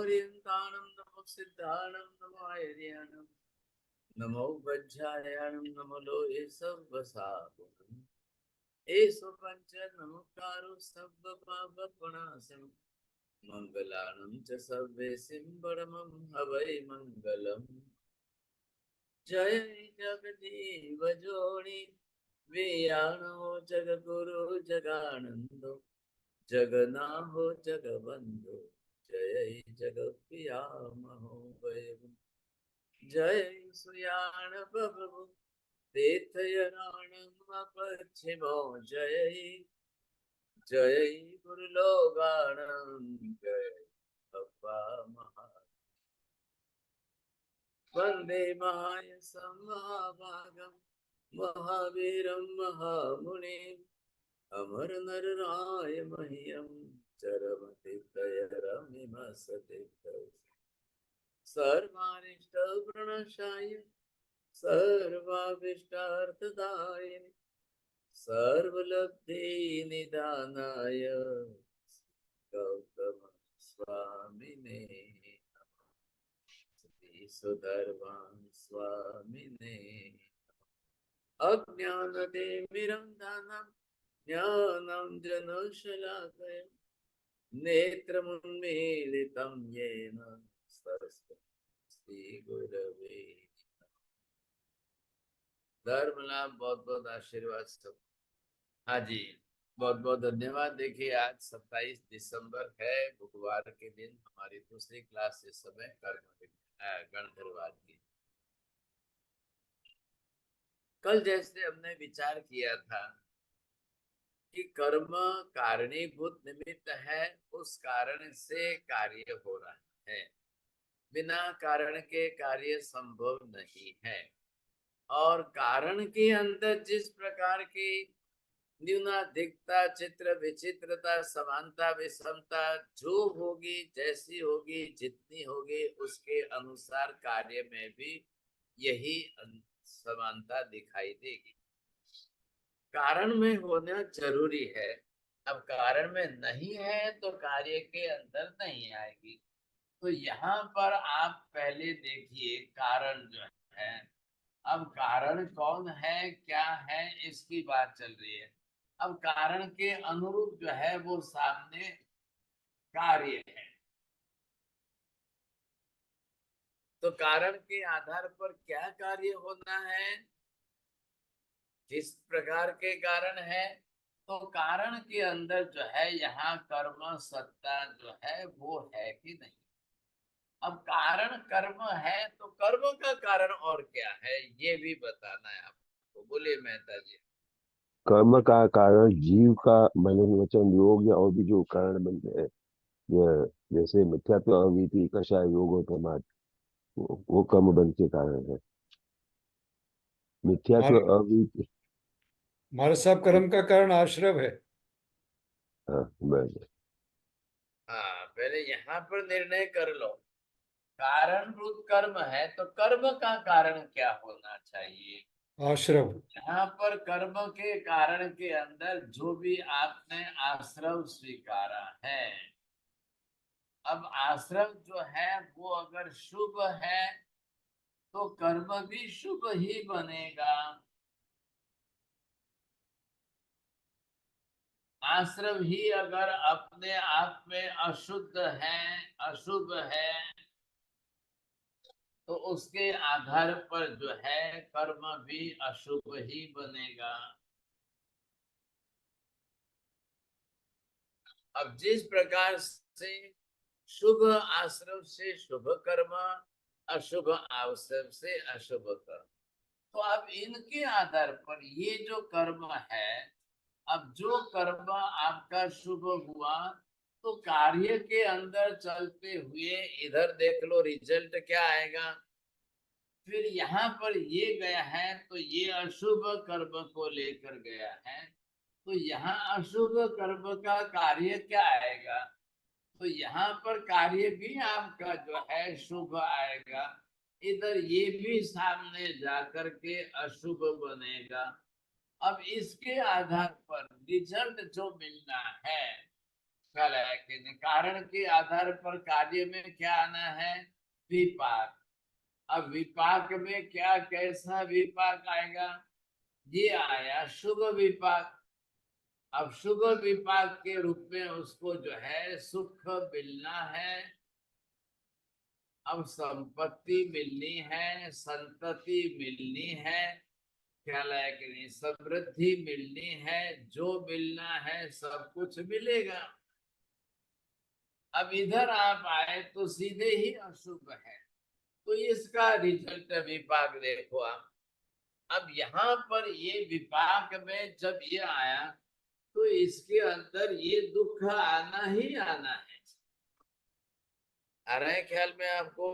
पर्यन्तानं नमो सिद्धानं नमो आयर्यानं नमो वज्रायानं नमो लोहे सर्वसाहुनं एषु पञ्च नमोकारो सर्वपापप्रणाशनं मङ्गलानं च सर्वेसिं परमं हवै मङ्गलम्। जय जगदीव जोनि वियाणो जगगुरु जगानन्दो जगन्नाथो जगबंधु जय जगत्पितामहो वै। जय सुयान बबु तीर्थयानम पश्चिमो जय जय गुरुलोगानम जय अप्पा महा वंदे महाय समाभागम महावीरम महामुनिम अमर नर राय मह्यम चरमतितयरमिमसते सर्वानिष्ट प्रणशाय सर्वाभिष्टार्थदायिने सर्वलब्धि निदानाय गौतम स्वामिने श्री सुधर्मां स्वामिने अज्ञानतिमिरन्धनं ज्ञानाञ्जनशलाकया नेत्रमुन्मीलितं येन तस्मै गुरवे धर्म लाभ बहुत बहुत आशीर्वाद सब। हाँ जी, बहुत बहुत धन्यवाद। देखिए आज 27 दिसंबर है, बुधवार के दिन हमारी दूसरी क्लास इस समय गणधर्वाद की। कल जैसे हमने विचार किया था कि कर्म कारणीभूत निमित्त है, उस कारण से कार्य हो रहा है, बिना कारण के कार्य संभव नहीं है। और कारण के अंदर जिस प्रकार की न्यूनाधिकता, चित्र विचित्रता, समानता विषमता जो होगी, जैसी होगी, जितनी होगी, उसके अनुसार कार्य में भी यही समानता दिखाई देगी। कारण में होना जरूरी है। अब कारण में नहीं है तो कार्य के अंदर नहीं आएगी। तो यहाँ पर आप पहले देखिए कारण जो है, अब कारण कौन है, क्या है, इसकी बात चल रही है। अब कारण के अनुरूप जो है वो सामने कार्य है। तो कारण के आधार पर क्या कार्य होना है, किस प्रकार के कारण है, तो कारण के अंदर जो है यहाँ कर्म सत्ता जो है वो है कि नहीं। अब कारण कर्म है तो कर्म का कारण और क्या है ये भी बताना है आपको। बोलिए मेहता जी। कर्म का कारण जीव का मनन वचन योग या और भी जो कारण बनते हैं, यह जैसे मिथ्यात्व अवीति कषाय योग और प्रमाद, वो कर्म बन के कारण है। मिथ्यात्व अवीति। हमारे सब कर्म का कारण आश्रव है। हाँ बस। हाँ, पहले यहाँ पर निर्णय कर लो। कारण रूप कर्म है तो कर्म का कारण क्या होना चाहिए, आश्रव। यहाँ पर कर्म के कारण के अंदर जो भी आपने आश्रव स्वीकारा है, अब आश्रव जो है वो अगर शुभ है तो कर्म भी शुभ ही बनेगा। आश्रव ही अगर अपने आप में अशुद्ध है, अशुभ है, तो उसके आधार पर जो है कर्म भी अशुभ ही बनेगा। अब जिस प्रकार से शुभ आश्रव से शुभ कर्म, अशुभ आश्रव से अशुभ कर्म, तो अब इनके आधार पर ये जो कर्म है, अब जो कर्म आपका शुभ हुआ तो कार्य के अंदर चलते हुए इधर देख लो रिजल्ट क्या आएगा। फिर यहाँ पर ये गया है तो ये अशुभ कर्म को लेकर गया है, तो यहाँ अशुभ कर्म का कार्य क्या आएगा, तो यहाँ पर कार्य भी आपका जो है शुभ आएगा। इधर ये भी सामने जाकर के अशुभ बनेगा। अब इसके आधार पर रिजल्ट जो मिलना है, कि नहीं। कारण के आधार पर कार्य में क्या आना है, विपाक। अब विपाक में क्या, कैसा विपाक आएगा, ये आया शुभ विपाक। अब शुभ विपाक के रूप में उसको जो है सुख मिलना है, अब संपत्ति मिलनी है, संतति मिलनी है, ख्याल है कि नहीं, समृद्धि मिलनी है, जो मिलना है सब कुछ मिलेगा। अब इधर आप आए तो सीधे ही अशुभ है, तो इसका रिजल्ट विपाक देखो आप। अब यहाँ पर ये विपाक में जब ये आया तो इसके अंदर ये दुख आना ही आना है। आ रहा है ख्याल में आपको।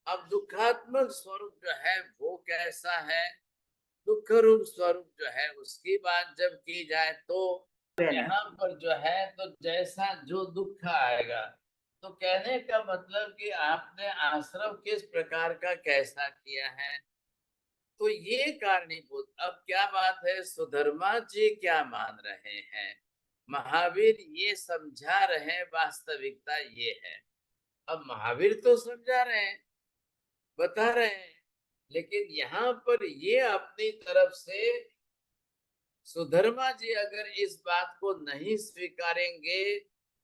अब दुखात्मक स्वरूप जो है वो कैसा है, दुख रूप स्वरूप जो है उसकी बात जब की जाए तो यहाँ पर जो है तो जैसा जो दुख आएगा, तो कहने का मतलब कि आपने आश्रम किस प्रकार का कैसा किया है, तो ये कारणीभूत। अब क्या बात है, सुधर्मा जी क्या मान रहे हैं, महावीर ये समझा रहे हैं, वास्तविकता ये है। अब महावीर तो समझा रहे हैं, बता रहे हैं, लेकिन यहाँ पर ये अपनी तरफ से सुधर्मा जी अगर इस बात को नहीं स्वीकारेंगे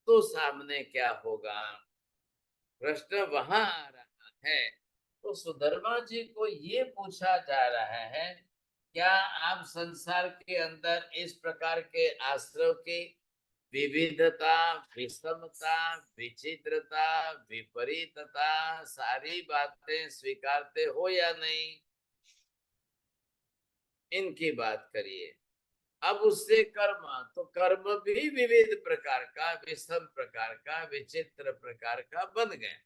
तो सामने क्या होगा, प्रश्न वहां आ रहा है। तो सुधर्मा जी को ये पूछा जा रहा है, क्या आप संसार के अंदर इस प्रकार के आश्रम की विविधता, विषमता, विचित्रता, विपरीतता सारी बातें स्वीकारते हो या नहीं, इनकी बात करिए। अब उससे कर्म, तो कर्म भी विविध प्रकार का, विषम प्रकार का, विचित्र प्रकार का बन गए,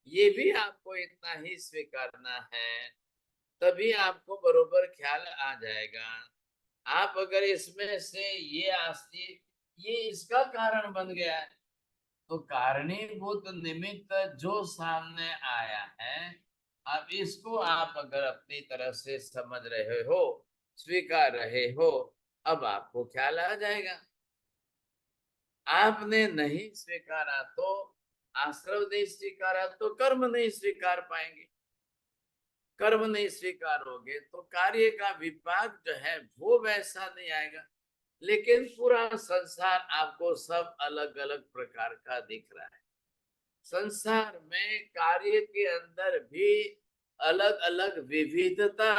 ये भी आपको इतना ही स्वीकारना है, तभी आपको बरोबर ख्याल आ जाएगा। आप अगर इसमें से ये आस्ती, ये इसका कारण बन गया है, तो कारणीभूत निमित्त जो सामने आया है, अब इसको आप अगर अपनी तरफ से समझ रहे हो, स्वीकार रहे हो, अब आपको ख्याल आ जाएगा। आपने नहीं स्वीकारा तो, आश्रव नहीं स्वीकारा तो कर्म नहीं स्वीकार पाएंगे, कर्म नहीं स्वीकारोगे तो कार्य का विपाक जो है वो वैसा नहीं आएगा। लेकिन पूरा संसार आपको सब अलग अलग प्रकार का दिख रहा है, संसार में कार्य के अंदर भी अलग अलग विविधता,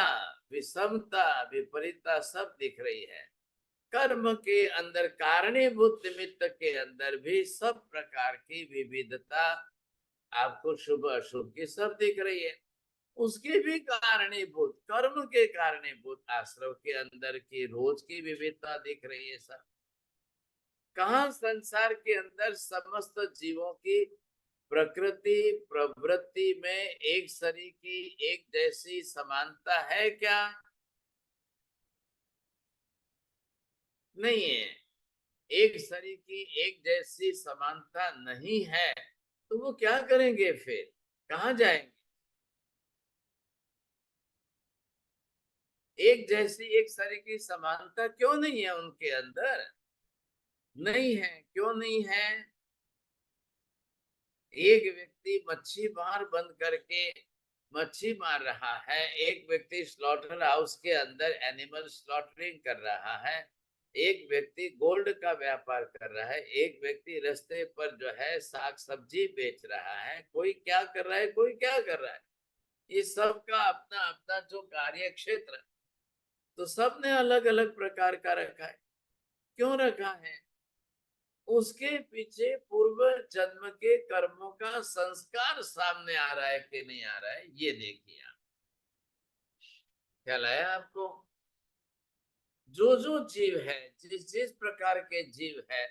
विषमता, विपरीतता सब दिख रही है। कर्म के अंदर, कारणीभूत निमित्त के अंदर भी सब प्रकार की विविधता आपको शुभ अशुभ की सब दिख रही है। उसके भी कारणीभूत, कर्म के कारणीभूत आश्रम के अंदर की रोज की विविधता दिख रही है। सब कहाँ संसार के अंदर समस्त जीवों की प्रकृति प्रवृत्ति में एक सरी की एक जैसी समानता है क्या, नहीं है। एक शरीर की एक जैसी समानता नहीं है, तो वो क्या करेंगे फिर, कहाँ जाएंगे। एक जैसी एक शरीर की समानता क्यों नहीं है उनके अंदर, नहीं है, क्यों नहीं है। एक व्यक्ति मच्छी मार बंद करके मच्छी मार रहा है, एक व्यक्ति स्लॉटर हाउस के अंदर एनिमल स्लॉटरिंग कर रहा है, एक व्यक्ति गोल्ड का व्यापार कर रहा है, एक व्यक्ति रास्ते पर जो है साग सब्जी बेच रहा है, कोई क्या कर रहा है, कोई क्या कर रहा है। इस सब का अपना अपना जो कार्य क्षेत्र, तो सबने अलग अलग प्रकार का रखा है। क्यों रखा है, उसके पीछे पूर्व जन्म के कर्मों का संस्कार सामने आ रहा है कि नहीं आ रहा है, ये देखिए आप। ख्याल आया आपको। जो जो जीव है, जिस जिस प्रकार के जीव है,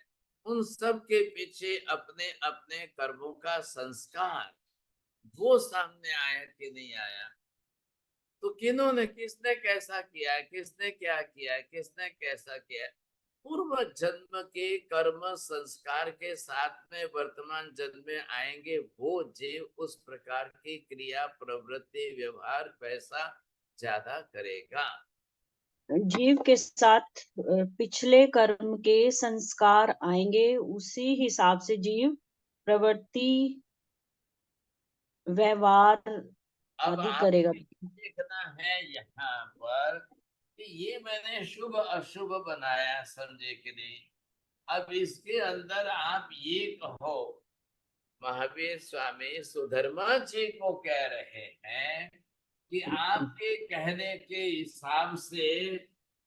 उन सब के पीछे अपने अपने कर्मों का संस्कार वो सामने आया कि नहीं आया। तो किन्होंने, किसने कैसा किया है, किसने क्या किया है, किसने कैसा किया है, पूर्व जन्म के कर्म संस्कार के साथ में वर्तमान जन्म में आएंगे वो जीव उस प्रकार की क्रिया प्रवृत्ति व्यवहार पैसा ज्यादा करेगा। जीव के साथ पिछले कर्म के संस्कार आएंगे, उसी हिसाब से जीव प्रवृत्ति व्यवहार अब आदि आप करेगा। देखना है यहाँ पर कि ये मैंने शुभ अशुभ बनाया समझे कि नहीं। अब इसके अंदर आप ये कहो, महावीर स्वामी सुधर्मा जी को कह रहे हैं कि आपके कहने के हिसाब से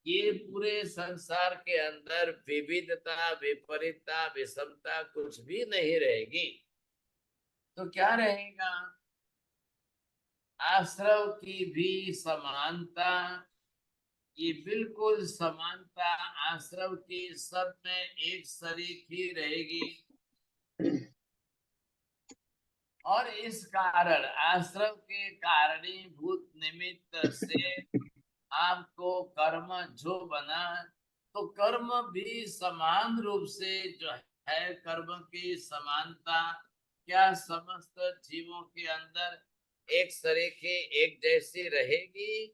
ये पूरे संसार के अंदर विविधता, विपरीतता, विषमता कुछ भी नहीं रहेगी। तो क्या रहेगा? आश्रव की भी समानता, ये बिल्कुल समानता आश्रव की सब में एक सरीख ही रहेगी। और इस कारण आश्रव के कारणीभूत निमित्त से आपको कर्म जो बना, तो कर्म भी समान रूप से जो है, कर्म की समानता क्या समस्त जीवों के अंदर एक सरीखे एक जैसी रहेगी?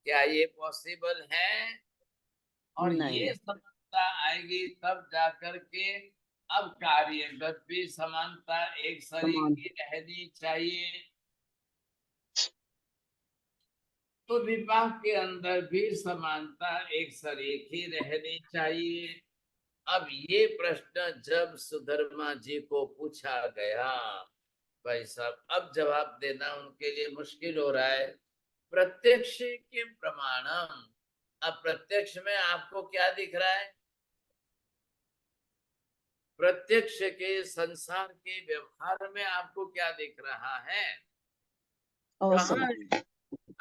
क्या ये पॉसिबल है? और नहीं, ये समानता आएगी तब जाकर के अब कार्यगत भी समानता एक समान सरीखी रहनी चाहिए। तो विवाह के अंदर भी समानता एक सरीखी रहनी चाहिए। अब ये प्रश्न जब सुधर्मा जी को पूछा गया, भाई साहब अब जवाब देना उनके लिए मुश्किल हो रहा है। प्रत्यक्ष के प्रमाणम, अब प्रत्यक्ष में आपको क्या दिख रहा है? प्रत्यक्ष के संसार के व्यवहार में आपको क्या दिख रहा है? कहाँ असमान।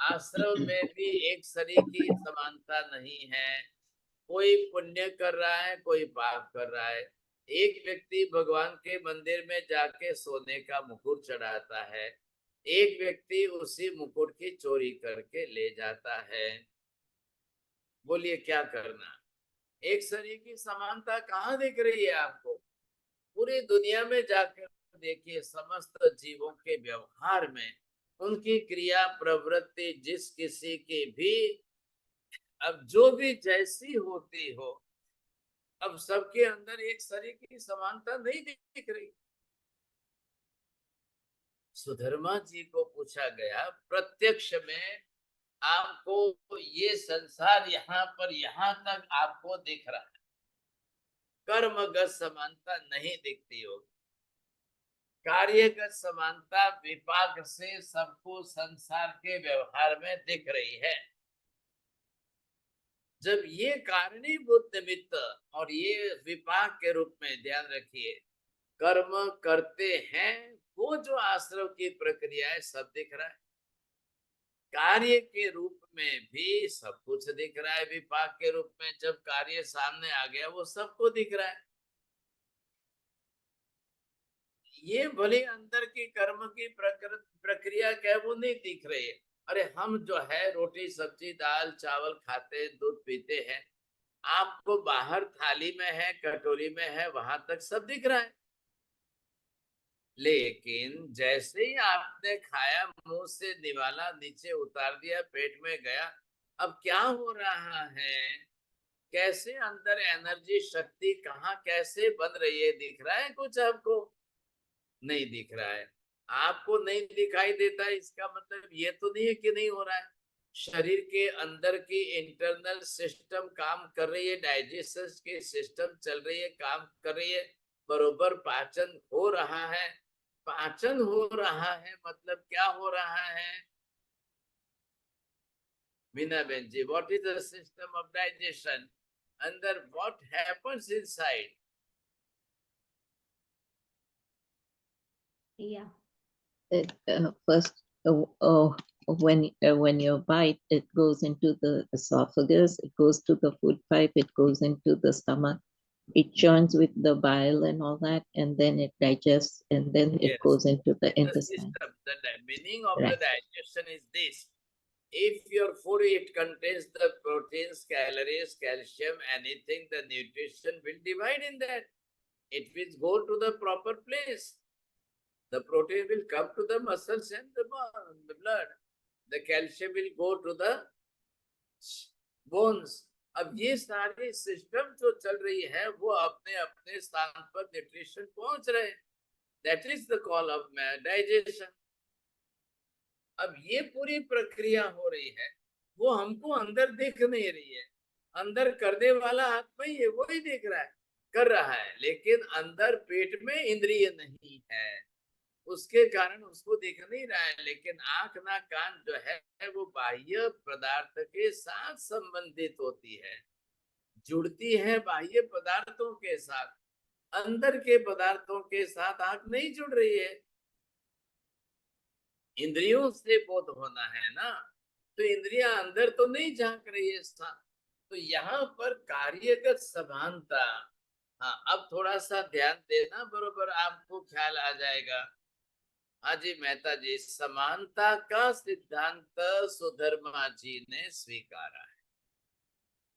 आश्रम में भी एक सरीखी समानता नहीं है। कोई पुण्य कर रहा है, कोई पाप कर रहा है। एक व्यक्ति भगवान के मंदिर में जाके सोने का मुकुट चढ़ाता है, एक व्यक्ति उसी मुकुट की चोरी करके ले जाता है। बोलिए क्या करना? एक सरीखी समानता कहाँ दिख रही है आपको? पूरी दुनिया में जाकर देखिए, समस्त जीवों के व्यवहार में उनकी क्रिया प्रवृत्ति जिस किसी की भी अब जो भी जैसी होती हो, अब सबके अंदर एक सरीखी समानता नहीं दिख रही। सुधर्मा जी को पूछा गया, प्रत्यक्ष में आपको ये संसार यहाँ पर यहाँ तक आपको दिख रहा है, कर्मगत समानता नहीं दिखती होगी। कार्यगत समानता विपाक से सबको संसार के व्यवहार में दिख रही है। जब ये कारणीभूत निमित्त और ये विपाक के रूप में ध्यान रखिए, कर्म करते हैं, वो जो आश्रव की प्रक्रिया है सब दिख रहा है। कार्य के रूप में भी सब कुछ दिख रहा है। विपाक के रूप में जब कार्य सामने आ गया वो सबको दिख रहा है। ये भले अंदर की कर्म की प्रक्रिया क्या वो नहीं दिख रही है। अरे हम जो है रोटी सब्जी दाल चावल खाते दूध पीते हैं, आपको बाहर थाली में है कटोरी में है वहां तक सब दिख रहा है। लेकिन जैसे ही आपने खाया, मुंह से निवाला नीचे उतार दिया, पेट में गया, अब क्या हो रहा है? कैसे अंदर एनर्जी शक्ति कहाँ कैसे बन रही है, दिख रहा है कुछ आपको? नहीं दिख रहा है। आपको नहीं दिखाई देता, इसका मतलब ये तो नहीं है कि नहीं हो रहा है। शरीर के अंदर की इंटरनल सिस्टम काम कर रही है, डाइजेशन की सिस्टम चल रही है, काम कर रही है, बरोबर पाचन हो रहा है। पाचन हो रहा है मतलब क्या हो रहा है? मीना बहन जी, what is the system of digestion? अंदर what happens inside? Yeah. First, when you bite, it goes into the esophagus, it goes to the food pipe, it goes into the stomach, it churns with the bile and all that, and then it digests, and then it Yes. goes into the The intestine. system, the meaning of the Right. digestion is this. If your food, it contains the proteins, calories, calcium, anything, the nutrition will divide in that. It will go to the proper place. The protein will come to the muscles and the blood. The calcium will go to the bones. अब ये सारी system जो चल रही है वो अपने अपने स्थान पर न्यूट्रिशन पहुंच रहे हैं। That is the call of digestion. अब ये पूरी प्रक्रिया हो रही है, वो हमको अंदर दिख नहीं रही है। अंदर करने वाला आत्मा ही है, वो ही देख रहा है, कर रहा है, लेकिन अंदर पेट में इंद्रिय नहीं है, उसके कारण उसको दिख नहीं रहा है। लेकिन आंख नाक कान जो है वो बाह्य पदार्थ के साथ संबंधित होती है, जुड़ती है बाह्य पदार्थों के साथ। अंदर के पदार्थों के साथ आंख नहीं जुड़ रही है। इंद्रियों से बोध होना है ना, तो इंद्रियां अंदर तो नहीं झांक रही है। तो यहाँ पर कार्यगत समानता, हाँ अब थोड़ा सा ध्यान देना, बरोबर आपको ख्याल आ जाएगा। हाँ जी मेहता जी, समानता का सिद्धांत सुधर्मा जी ने स्वीकारा है।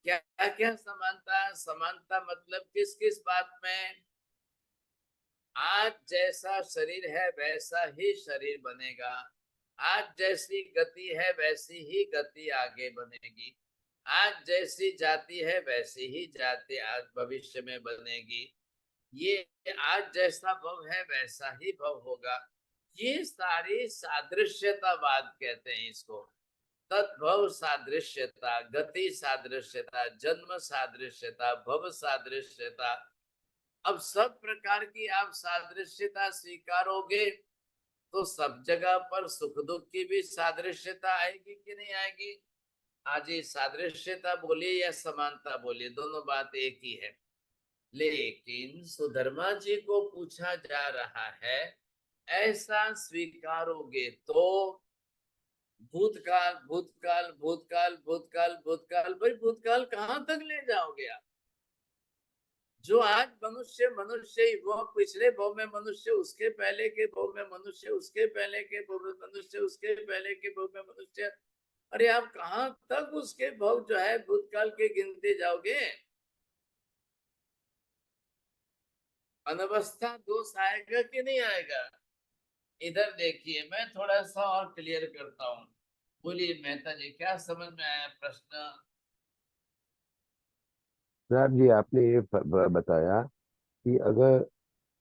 क्या क्या समानता? समानता मतलब किस किस बात में? आज जैसा शरीर है वैसा ही शरीर बनेगा, आज जैसी गति है वैसी ही गति आगे बनेगी, आज जैसी जाति है वैसी ही जाति आज भविष्य में बनेगी, ये आज जैसा भव है वैसा ही भव होगा। ये सारी सादृश्यतावाद कहते हैं इसको। तद्भव सादृश्यता, गति सादृश्यता, जन्म सादृश्यता, भव सादृश्यता। अब सब प्रकार की आप सादृश्यता स्वीकारोगे तो सब जगह पर सुख दुख की भी सादृश्यता आएगी कि नहीं आएगी? आज ये सादृश्यता बोलिए या समानता बोलिए, दोनों बात एक ही है। लेकिन सुधर्मा जी को पूछा जा रहा है, ऐसा स्वीकारोगे तो भूतकाल भूतकाल भूतकाल भूतकाल भूतकाल, भाई भूतकाल कहाँ तक ले जाओगे आप? जो आज मनुष्य मनुष्य ही, वो पिछले भव में मनुष्य, उसके पहले के भव में मनुष्य, उसके पहले के भव में मनुष्य, उसके पहले के भव में मनुष्य। अरे आप कहाँ तक उसके भव जो है भूतकाल के गिनते जाओगे? अनवस्था दोष आएगा कि नहीं आएगा? इधर देखिए, मैं थोड़ा सा और क्लियर करता हूँ। बोलिए मेहता जी, क्या समझ में आया प्रश्न? साहब जी, आपने ये बताया कि अगर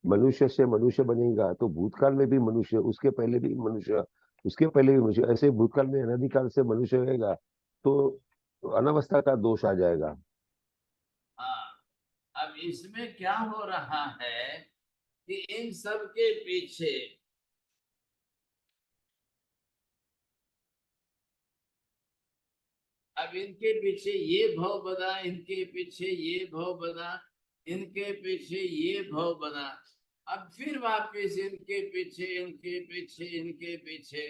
मनुष्य से मनुष्य बनेगा तो भूतकाल में भी मनुष्य, उसके पहले भी मनुष्य, उसके पहले भी मनुष्य, ऐसे भूतकाल में अनादिकाल से मनुष्य रहेगा तो अनावस्था का दोष आ जाएगा। हाँ, अब इसमें क्या हो रहा है कि इन सब के पीछे अब इनके पीछे ये भव बना, इनके पीछे ये भव बना, इनके पीछे ये भव बना, अब फिर वापस इनके पीछे इनके पीछे इनके पीछे।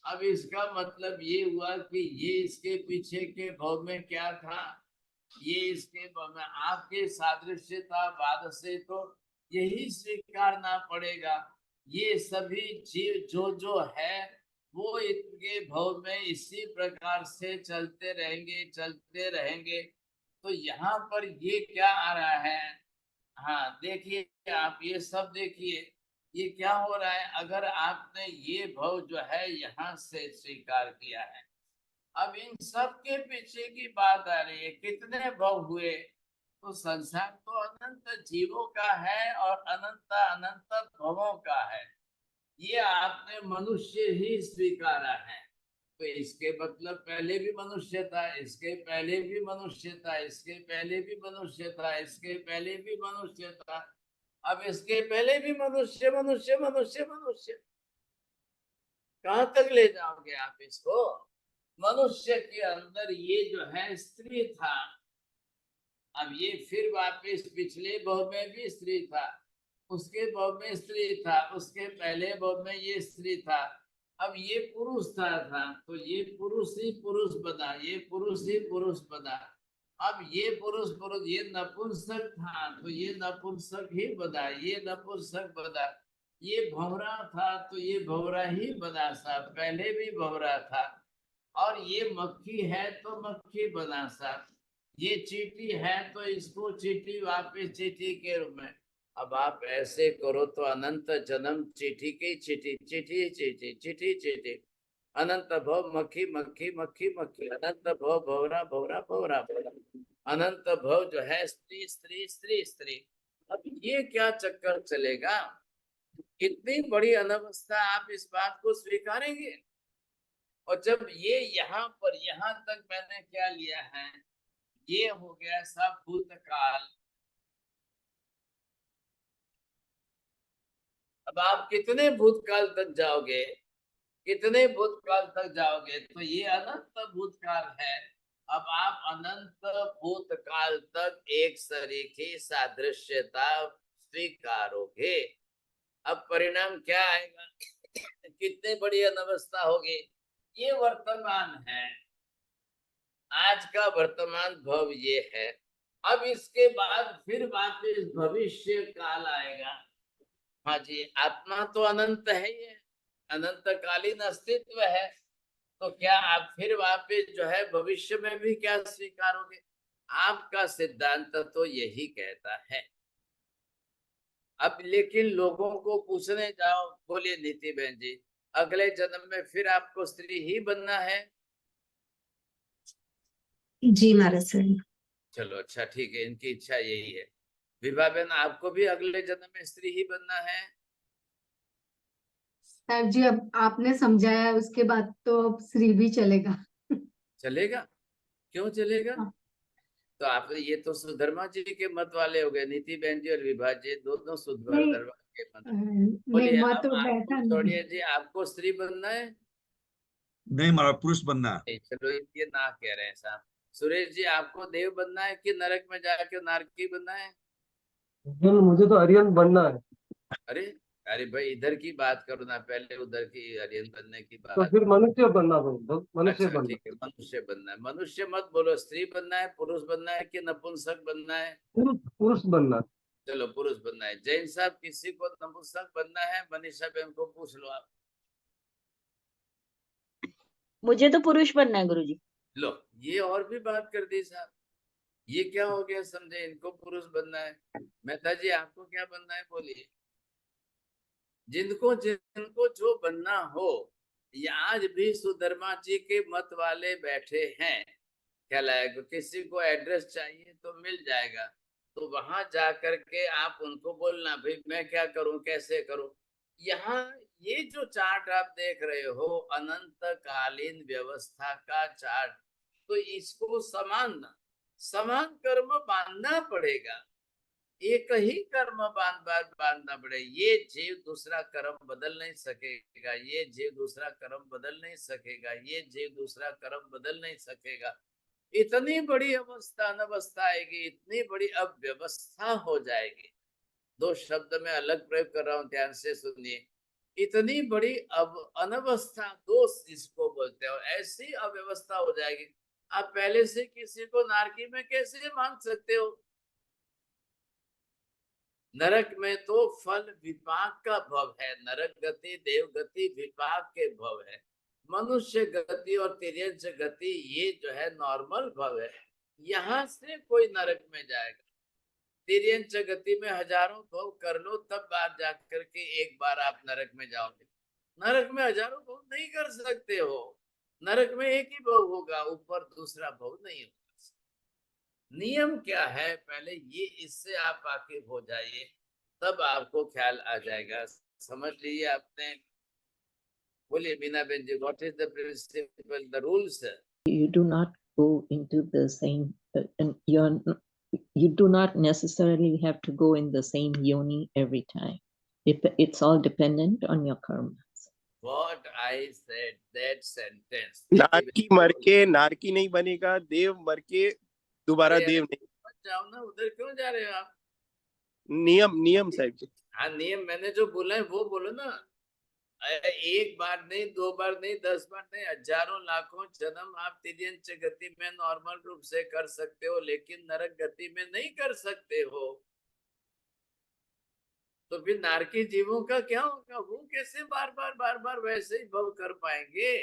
अब इसका मतलब ये हुआ कि ये इसके पीछे के भव में क्या था, ये इसके भव में। आपके सादृश्यतावाद से तो यही स्वीकारना पड़ेगा, ये सभी जीव जो है वो इनके भव में इसी प्रकार से चलते चलते रहेंगे। तो यहाँ पर ये क्या आ रहा है? हाँ देखिए, आप ये सब देखिए, ये क्या हो रहा है। अगर आपने ये भव जो है यहाँ से स्वीकार किया है, अब इन सब के पीछे की बात आ रही है, कितने भव हुए? तो संसार तो अनंत जीवों का है और अनंत अनंत भवों का है। ये आपने मनुष्य ही स्वीकारा है, तो इसके मतलब पहले भी मनुष्य था, इसके पहले भी मनुष्य था, इसके पहले भी मनुष्य था, इसके पहले भी मनुष्य था, अब इसके पहले भी मनुष्य मनुष्य मनुष्य मनुष्य। कहाँ तक ले जाओगे आप इसको? मनुष्य के अंदर ये जो है स्त्री था, अब ये फिर वापस पिछले भव में भी स्त्री था, उसके भव में स्त्री था, उसके पहले भव में ये स्त्री था, अब ये पुरुष था तो ये पुरुष ही पुरुष बना, ये पुरुष ही पुरुष बना। अब ये पुरुष पुरुष, ये नपुंसक था तो ये नपुंसक ही बना, ये नपुंसक बना। ये भंवरा था तो ये भंवरा ही बना सा, पहले भी भंवरा था। और ये मक्खी है तो मक्खी बना सा, ये चींटी है तो इसको चींटी वापस चींटी के रूप में। अब आप ऐसे करो तो अनंत जन्म चींटी की चींटी चींटी चींटी चींटी चींटी। अनंत भव मक्खी मक्खी मक्खी मक्खी, अनंत भव भवरा भवरा भवरा भवरा, अनंत भव जो है स्त्री स्त्री स्त्री स्त्री। अब ये क्या चक्कर चलेगा? कितनी बड़ी अनवस्था, आप इस बात को स्वीकारेंगे? और जब ये यहाँ पर यहाँ तक मैंने क्या लिया है, ये हो गया सब भूतकाल। अब आप कितने भूतकाल तक जाओगे, कितने भूतकाल तक जाओगे? तो ये अनंत भूतकाल है। अब आप अनंत भूतकाल तक एक सरीखी सादृश्यता स्वीकारोगे। अब परिणाम क्या आएगा? कितनी बड़ी अनवस्था होगी। ये वर्तमान है, आज का वर्तमान भव ये है। अब इसके बाद फिर वापिस भविष्य काल आएगा। हाँ जी, आत्मा तो अनंत है, ये अनंतकालीन अस्तित्व है। तो क्या आप फिर वापिस जो है भविष्य में भी क्या स्वीकारोगे? आपका सिद्धांत तो यही कहता है। अब लेकिन लोगों को पूछने जाओ, बोलिए नीति बहन जी, अगले जन्म में फिर आपको स्त्री ही बनना है? जी महाराज सर। चलो अच्छा ठीक है, इनकी इच्छा यही है। विभा बहन, आपको भी अगले जन्म में स्त्री ही बनना है? सर जी अब आपने समझाया, उसके बाद तो अब श्री भी चलेगा। चलेगा? क्यों चलेगा? हाँ। तो आप ये तो सुधर्मा जी के मत वाले हो गए। नीति बहन जी और विभा जी दोनों नहीं, सुधर्मा के मत। नहीं बोलिए, मत अब तो आपको बैठा नहीं। छोड़िए जी, आपको स्त्री बनना है? नहीं हमारा पुरुष बनना है। नहीं, चलो ये ना कह रहे हैं साहब। सुरेश जी, आपको देव बनना है कि नरक में जाके नारकी बनना है? मुझे तो आर्यन बनना है। अरे अरे भाई, इधर की बात करो ना, पहले उधर की आर्यन बनने की तो बात। फिर मनुष्य बनना भाई, मनुष्य अच्छा बनना। ठीक है, मनुष्य बनना है। मनुष्य मत बोलो, स्त्री बनना है, पुरुष बनना है कि नपुंसक बनना है? पुरुष बनना। चलो पुरुष बनना है। जैन साहब, किसी को नपुंसक बनना है? मनीषा बहन को पूछ लो आप। मुझे तो पुरुष बनना है गुरुजी। लो, ये और भी बात कर दी साहब। ये क्या हो गया समझे, इनको पुरुष बनना है। मेहता जी, आपको क्या बनना है बोलिए? जिनको जिनको जो बनना हो। ये आज भी सुधर्मा जी के मत वाले बैठे हैं। क्या लाएगा? किसी को एड्रेस चाहिए तो मिल जाएगा, तो वहां जा करके आप उनको बोलना, भाई मैं क्या करूं, कैसे करूं। यहाँ ये जो चार्ट आप देख रहे हो, अनंत कालीन व्यवस्था का चार्ट, तो इसको समान कर्म बांधना पड़ेगा। एक ही कर्म बांधना पड़े। ये जीव दूसरा कर्म बदल नहीं सकेगा, ये जीव दूसरा कर्म बदल नहीं सकेगा, ये जीव दूसरा कर्म बदल नहीं सकेगा। इतनी बड़ी अनवस्था आएगी, इतनी बड़ी अव्यवस्था हो जाएगी। दो शब्द में अलग प्रयोग कर रहा हूं, ध्यान से सुनिए। इतनी बड़ी अनवस्था दोष जिसको बोलते हो, ऐसी अव्यवस्था हो जाएगी। आप पहले से किसी को नारकी में कैसे मान सकते हो? नरक में तो फल विपाक का भव है। नरक गति, देव गति विपाक के भव है। मनुष्य गति और तिर्यंच गति ये जो है नॉर्मल भव है। यहाँ से कोई नरक में जाएगा। तिर्यंच गति में हजारों भव कर लो, तब बात जाकर के एक बार आप नरक में जाओगे। नरक में हजारों भव नहीं कर सकते हो। नरक में एक ही भव होगा, ऊपर दूसरा भव नहीं होगा। नियम क्या है, पहले ये इससे आप वाकिफ हो जाइए, तब आपको ख्याल आ जाएगा। समझ लीजिए आपने। बोलिए मीना बहन जी, what is the principle, the rules? You do not go into the same, and you do not necessarily have to go in the same yoni every time. It's all dependent on your karmas. What I said, that sentence. नारकी मर के नारकी नहीं बनेगा, देव मर के दोबारा देव नहीं। जाओ ना, उधर क्यों जा रहे हो आप? नियम साहब जी। हाँ, नियम मैंने जो बोला है वो बोलो ना। एक बार नहीं, दो बार नहीं, 10 बार नहीं, हजारों लाखों जन्म आप तिर्यंच गति में नॉर्मल रूप से कर सकते हो, लेकिन नरक गति में नहीं कर सकते हो। तो फिर नारकी जीवों का क्या होगा? वो कैसे बार बार वैसे ही भव कर पाएंगे?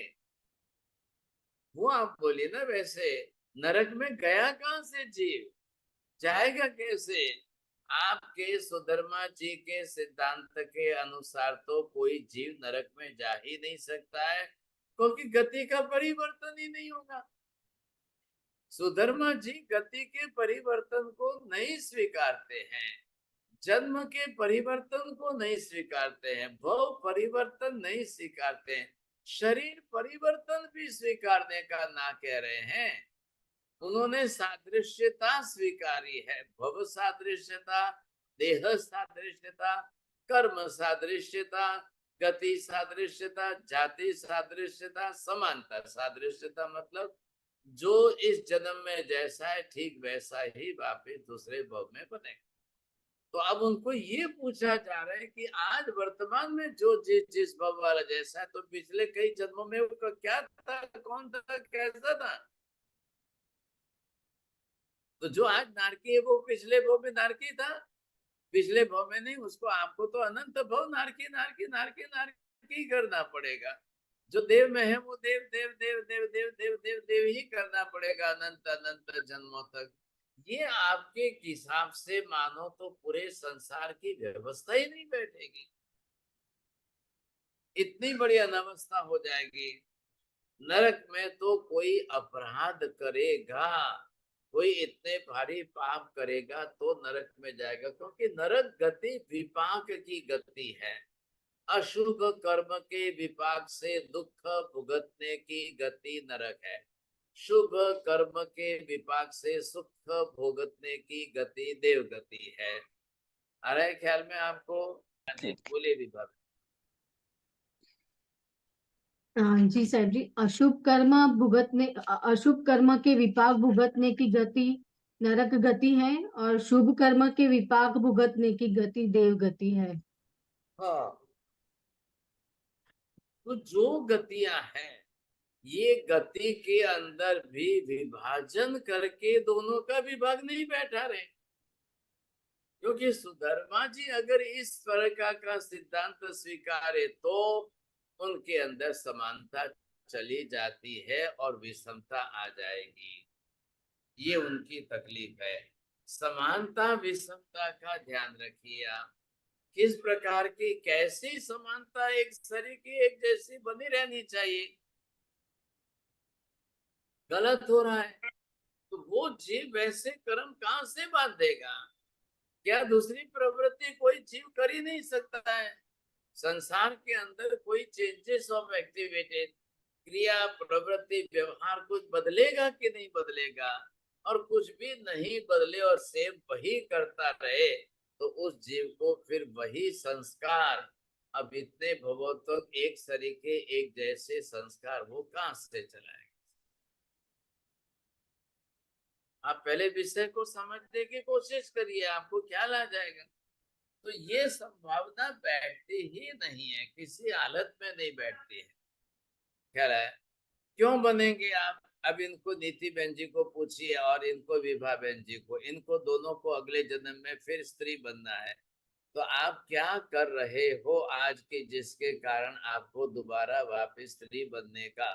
वो आप बोलिए ना। वैसे नरक में गया कहां से जीव, जाएगा कैसे? आपके सुधर्मा जी के सिद्धांत के अनुसार तो कोई जीव नरक में जा ही नहीं सकता है। क्योंकि गति का परिवर्तन ही नहीं होगा। सुधर्मा जी गति के परिवर्तन को नहीं स्वीकारते हैं, जन्म के परिवर्तन को नहीं स्वीकारते हैं, भव परिवर्तन नहीं स्वीकारते हैं, शरीर परिवर्तन भी स्वीकारने का ना कह रहे हैं। उन्होंने सादृश्यता स्वीकारी है, भव सादृश्यता, देह सादृश्यता, कर्म सादृश्यता, गति सादृश्यता, जाति सादृश्यता, समानता सादृश्यता, मतलब जो इस जन्म में जैसा है ठीक वैसा ही वापिस दूसरे भव में बनेगा। तो अब उनको ये पूछा जा रहा है कि आज वर्तमान में जो जिस भव वाला जैसा है, तो पिछले कई जन्मों में उसका क्या था, कौन था, कैसा था? तो जो आज नारकी है वो पिछले भव में नारकी था, पिछले भव में नहीं। उसको आपको तो अनंत भव नारकी नारकी नारकी नारकी करना पड़ेगा। जो देव में है वो देव देव देव देव देव देव देव देव ही करना पड़ेगा अनंत अनंत जन्मों तक। ये आपके हिसाब से मानो तो पूरे संसार की व्यवस्था ही नहीं बैठेगी, इतनी बड़ी अनावस्था हो जाएगी। नरक में तो कोई अपराध करेगा, कोई इतने भारी पाप करेगा तो नरक में जाएगा, क्योंकि नरक गति विपाक की गति है। अशुभ कर्म के विपाक से दुख भुगतने की गति नरक है, शुभ कर्म के विपाक से सुख भोगतने की गति देव गति है। आ रहा है ख्याल में आपको? बोले विभाग। जी साहब जी, अशुभ कर्म के विपाक भुगतने की गति नरक गति है और शुभ कर्म के विपाक भुगतने की गति देव गति है। हाँ, तो जो गतियां हैं ये गति के अंदर भी विभाजन करके दोनों का विभाग नहीं बैठा रहे, क्योंकि सुधर्मा जी अगर इस प्रकार का सिद्धांत स्वीकारे तो उनके अंदर समानता चली जाती है और विषमता आ जाएगी। ये उनकी तकलीफ है। समानता विषमता का ध्यान रखिए आप। किस प्रकार की कैसी समानता, एक शरीर की एक जैसी बनी रहनी चाहिए, गलत हो रहा है तो वो जीव वैसे कर्म कहां से बांधेगा? क्या दूसरी प्रवृत्ति कोई जीव कर ही नहीं सकता है? संसार के अंदर कोई चेंजेस ऑफ एक्टिविटी, क्रिया प्रवृत्ति व्यवहार कुछ बदलेगा कि नहीं बदलेगा? और कुछ भी नहीं बदले और सेम वही करता रहे तो उस जीव को फिर वही संस्कार, अब इतने भवों तक एक शरीर के एक जैसे संस्कार वो कहां से चलाएगा? आप पहले विषय को समझने की कोशिश करिए, आपको ख्याल आ जाएगा। तो ये संभावना बैठती ही नहीं है, किसी हालत में नहीं बैठती है। क्या है, क्यों बनेंगे आप? अब इनको नीति बहन जी को पूछिए और इनको विभा बहन जी को, इनको दोनों को अगले जन्म में फिर स्त्री बनना है, तो आप क्या कर रहे हो आज के, जिसके कारण आपको दोबारा वापस स्त्री बनने का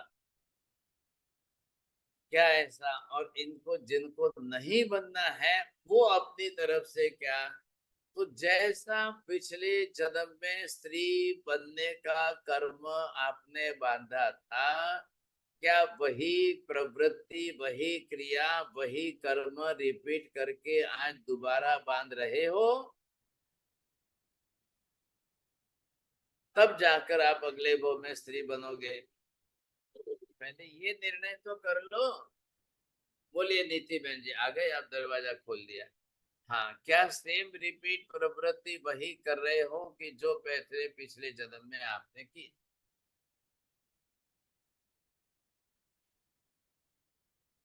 क्या ऐसा? और इनको जिनको नहीं बनना है वो अपनी तरफ से क्या, तो जैसा पिछले जन्म में स्त्री बनने का कर्म आपने बांधा था, क्या वही प्रवृत्ति, वही क्रिया, वही कर्म रिपीट करके आज दोबारा बांध रहे हो? तब जाकर आप अगले भव में स्त्री बनोगे। पहले ये निर्णय तो कर लो। बोलिए नीति बहन जी, आ गए आप, दरवाजा खोल दिया। हाँ, क्या सेम रिपीट प्रवृत्ति वही कर रहे हो कि जो पिछले जन्म में आपने की?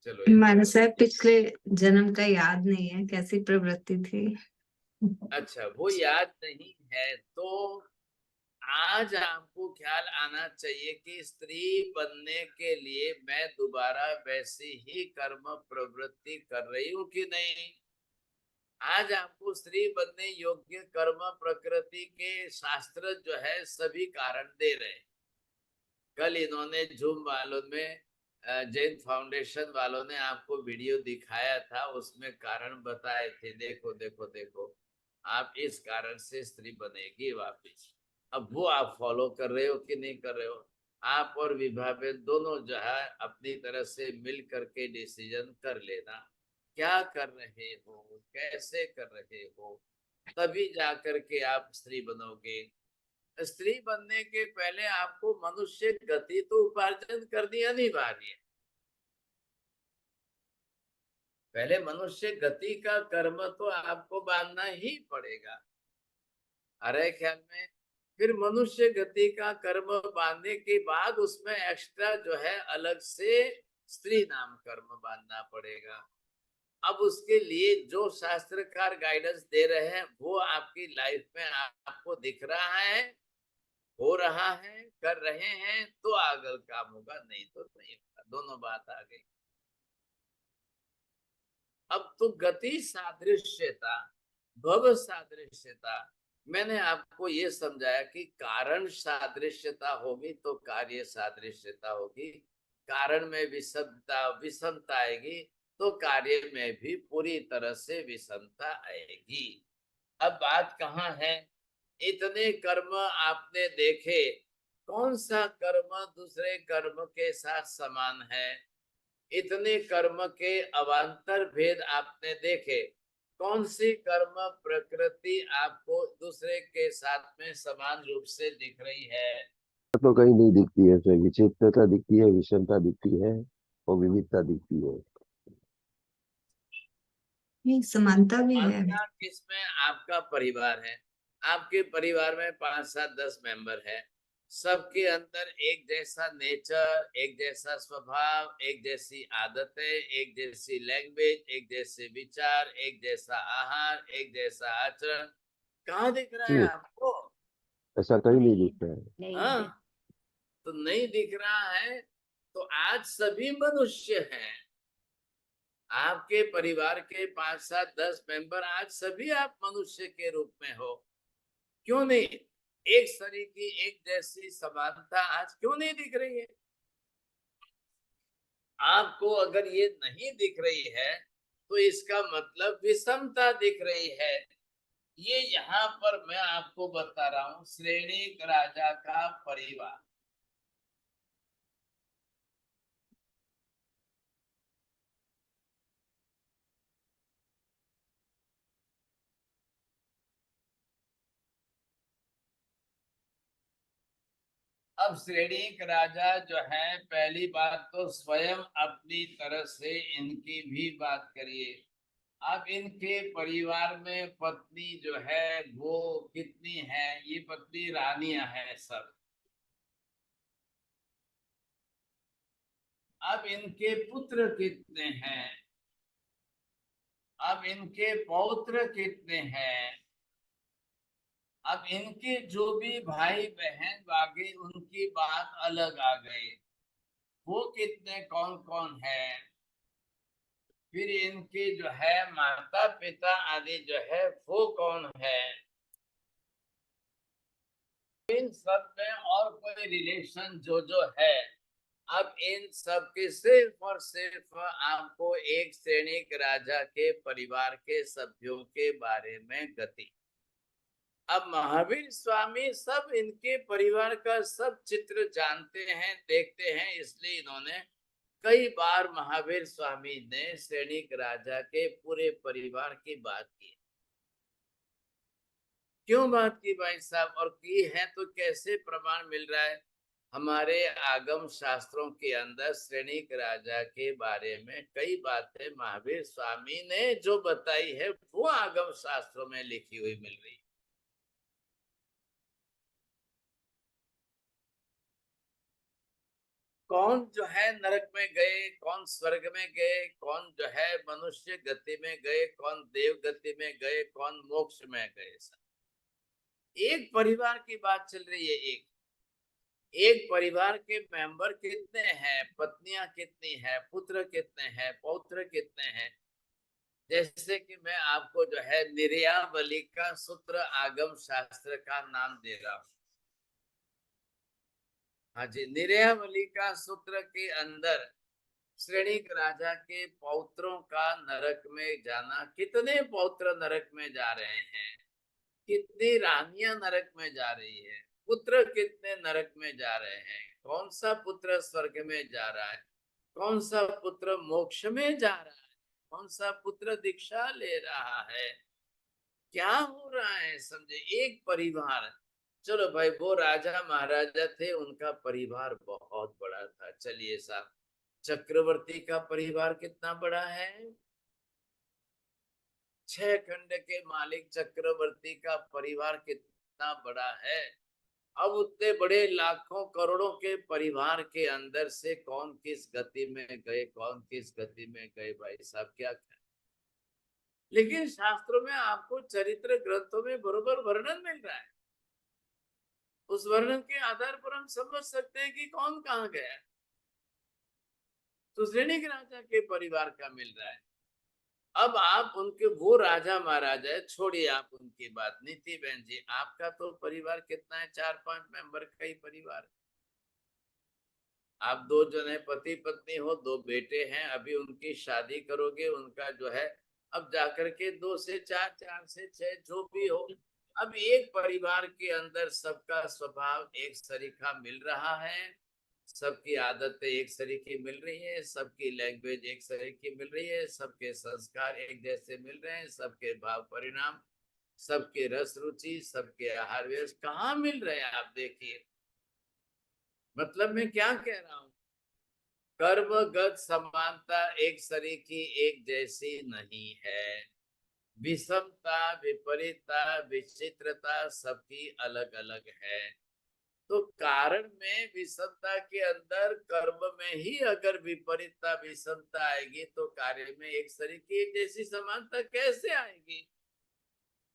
चलो, मैंने साहब पिछले जन्म का याद नहीं है, कैसी प्रवृत्ति थी। अच्छा, वो याद नहीं है तो आज आपको ख्याल आना चाहिए कि स्त्री बनने के लिए मैं दोबारा वैसी ही कर्म प्रवृत्ति कर रही हूँ कि नहीं। आज आपको स्त्री बनने योग्य कर्म प्रकृति के शास्त्र जो है सभी कारण दे रहे हैं। कल इन्होंने जूम वालों में, जैन फाउंडेशन वालों ने आपको वीडियो दिखाया था, उसमें कारण बताए थे। देखो देखो देखो, आप इस कारण से स्त्री बनेगी वापिस। अब वो आप फॉलो कर रहे हो कि नहीं कर रहे हो? आप और विभाबेन दोनों जो है अपनी तरह से मिल करके डिसीजन कर लेना, क्या कर रहे हो, कैसे कर रहे हो, तभी जाकर के आप स्त्री बनोगे। स्त्री बनने के पहले आपको मनुष्य गति तो उपार्जन करनी अनिवार्य है। पहले मनुष्य गति का कर्म तो आपको बांधना ही पड़ेगा। अरे ख्याल में फिर मनुष्य गति का कर्म बांधने के बाद उसमें एक्स्ट्रा जो है अलग से स्त्री नाम कर्म बांधना पड़ेगा। अब उसके लिए जो शास्त्रकार गाइडेंस दे रहे हैं वो आपकी लाइफ में आपको दिख रहा है, हो रहा है, कर रहे हैं तो आगे काम होगा, नहीं तो नहीं होगा। दोनों बात आ गई। अब तो गति सादृश्यता, भव सादृश्यता, मैंने आपको ये समझाया कि कारण सादृश्यता होगी तो कार्य सादृश्यता होगी। कारण में विषमता आएगी तो कार्य में भी पूरी तरह से विषमता आएगी। अब बात कहाँ है? इतने कर्म आपने देखे, कौन सा कर्म दूसरे कर्म के साथ समान है? इतने कर्म के अवान्तर भेद आपने देखे, कौन सी कर्म प्रकृति आपको दूसरे के साथ में समान रूप से दिख रही है? तो कहीं नहीं दिखती है, इसमें विचित्रता दिखती है, विषमता दिखती है और विविधता दिखती है। नहीं, समानता भी है। समानता किसमें? आपका परिवार है, आपके परिवार में 5, 7, 10 मेंबर है, सबके अंदर एक जैसा नेचर, एक जैसा स्वभाव, एक जैसी आदतें, एक जैसी लैंग्वेज, एक जैसे विचार, एक जैसा आहार, एक जैसा आचरण, कहाँ दिख रहा है आपको? ऐसा कहीं नहीं दिखता है। नहीं हाँ, तो नहीं दिख रहा है। तो आज सभी मनुष्य हैं, आपके परिवार के 5, 7, 10 मेंबर, आज सभी आप मनुष्य के रूप में हो। क्यों नहीं? एक शरीर की एक जैसी समानता आज क्यों नहीं दिख रही है? आपको अगर ये नहीं दिख रही है तो इसका मतलब विषमता दिख रही है। ये यहाँ पर मैं आपको बता रहा हूं, श्रेणीक राजा का परिवार। अब श्रेणीक राजा जो है, पहली बात तो स्वयं अपनी तरह से इनकी भी बात करिए। अब इनके परिवार में पत्नी जो है वो कितनी है? ये पत्नी रानियां हैं सब। अब इनके पुत्र कितने हैं? अब इनके पौत्र कितने हैं? अब इनके जो भी भाई बहन बाकी उनकी बात अलग आ गई, वो कितने कौन कौन है? फिर इनके जो है माता पिता आदि जो है वो कौन है? इन सब में और कोई रिलेशन जो है, अब इन सब के सिर्फ और सिर्फ आपको एक श्रेणीक राजा के परिवार के सभ्यों के बारे में गति। अब महावीर स्वामी सब इनके परिवार का सब चित्र जानते हैं, देखते हैं, इसलिए इन्होंने कई बार महावीर स्वामी ने श्रेणीक राजा के पूरे परिवार की बात की। क्यों बात की भाई साहब? और की है तो कैसे प्रमाण मिल रहा है? हमारे आगम शास्त्रों के अंदर श्रेणीक राजा के बारे में कई बातें महावीर स्वामी ने जो बताई है वो आगम शास्त्रों में लिखी हुई मिल रही है। कौन जो है नरक में गए, कौन स्वर्ग में गए, कौन जो है मनुष्य गति में गए, कौन देव गति में गए, कौन मोक्ष में गए, सब एक परिवार की बात चल रही है। एक परिवार के मेंबर कितने हैं, पत्नियां कितनी हैं, पुत्र कितने हैं, पौत्र कितने हैं? जैसे कि मैं आपको जो है निर्यावली का सूत्र आगम शास्त्र का नाम दे रहा हूं। हाँ जी, निर्यावली का सूत्र के अंदर श्रेणीक राजा के पौत्रों का नरक में जाना, कितने पौत्र नरक में जा रहे हैं, कितनी रानियां नरक में जा रही है, पुत्र कितने नरक में जा रहे हैं, कौन सा पुत्र स्वर्ग में जा रहा है, कौन सा पुत्र मोक्ष में जा रहा है, कौन सा पुत्र दीक्षा ले रहा है, क्या हो रहा है समझे। एक परिवार, चलो भाई वो राजा महाराजा थे, उनका परिवार बहुत बड़ा था। चलिए साहब, चक्रवर्ती का परिवार कितना बड़ा है, 6 खंड के मालिक चक्रवर्ती का परिवार कितना बड़ा है। अब उतने बड़े लाखों करोड़ों के परिवार के अंदर से कौन किस गति में गए, कौन किस गति में गए, भाई साहब क्या क्या। लेकिन शास्त्रों में आपको चरित्र ग्रंथों में बरोबर वर्णन मिल रहा है। उस वर्णन के आधार पर हम समझ सकते हैं कि कौन कहाँ गया। तो सैनिक राजा के परिवार का मिल रहा है। अब आप उनके वो राजा महाराजा, छोड़िए आप उनकी बात। नीति बहन जी, आपका तो परिवार कितना है, 4-5 मेंबर का ही परिवार। आप 2 जन है, पति पत्नी हो, 2 बेटे हैं, अभी उनकी शादी करोगे, उनका जो है अब जाकर के 2 से 4, 4 से 6 जो भी हो। अब एक परिवार के अंदर सबका स्वभाव एक सरीखा मिल रहा है, सबकी आदतें एक सरीखी मिल रही है, सबकी लैंग्वेज एक सरीखी मिल रही है, सबके संस्कार एक जैसे मिल रहे हैं, सबके भाव परिणाम, सबके रस रुचि, सबके आहार व्यवस्था कहाँ मिल रहे हैं आप देखिए। मतलब मैं क्या कह रहा हूं, कर्मगत समानता एक सरीखी एक जैसी नहीं है। विषमता, विपरीतता, विचित्रता सबकी अलग अलग है। तो कारण में विषमता के अंदर कर्म में ही अगर विपरीतता विषमता आएगी तो कार्य में एक सरीखी एक जैसी समानता कैसे आएगी।